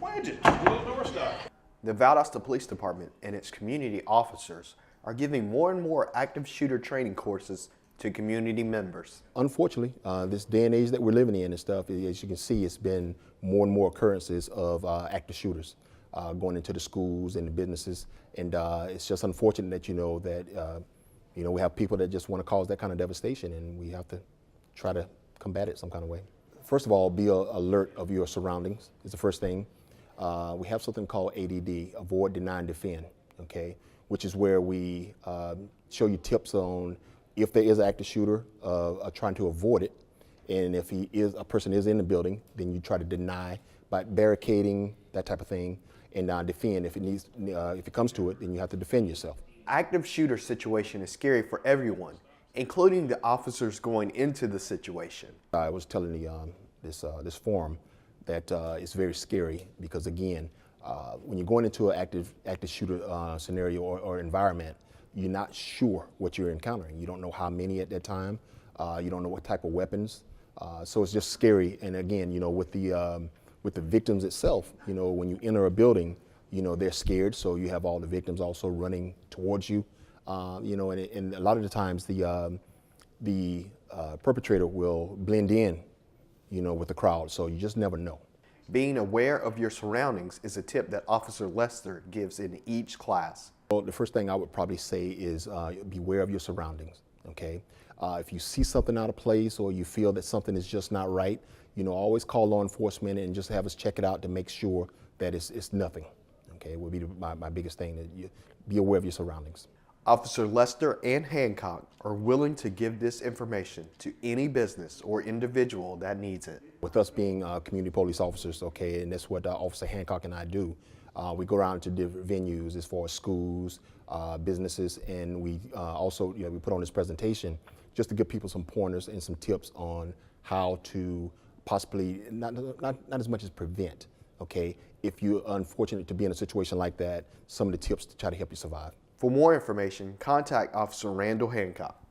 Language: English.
Wedges, little doorstop. The Valdosta Police Department and its community officers are giving more and more active shooter training courses to community members. Unfortunately, this day and age that we're living in and stuff, as you can see, it's been more and more occurrences of active shooters going into the schools and the businesses, and it's just unfortunate that we have people that just want to cause that kind of devastation, and we have to try to combat it some kind of way. First of all, be alert of your surroundings is the first thing. We have something called ADD, Avoid, Deny, and Defend, okay, which is where we show you tips on if there is an active shooter, trying to avoid it, and if a person is in the building, then you try to deny by barricading, that type of thing, and defend. If it comes to it, then you have to defend yourself. Active shooter situation is scary for everyone, including the officers going into the situation. I was telling this forum that it's very scary because, again, when you're going into an active shooter scenario or environment, you're not sure what you're encountering. You don't know how many at that time. You don't know what type of weapons. So it's just scary. And again, with the victims itself, when you enter a building, they're scared. So you have all the victims also running towards you. And a lot of the times the perpetrator will blend in, with the crowd. So you just never know. Being aware of your surroundings is a tip that Officer Lester gives in each class. Well, the first thing I would probably say is beware of your surroundings, okay? If you see something out of place or you feel that something is just not right, always call law enforcement and just have us check it out to make sure that it's nothing, okay? Would be my biggest thing, that you be aware of your surroundings. Officer Lester and Hancock are willing to give this information to any business or individual that needs it. With us being community police officers, okay, and that's what Officer Hancock and I do, we go around to different venues as far as schools, businesses, and we also, we put on this presentation just to give people some pointers and some tips on how to possibly, not as much as prevent, okay, if you're unfortunate to be in a situation like that, some of the tips to try to help you survive. For more information, contact Officer Randall Hancock.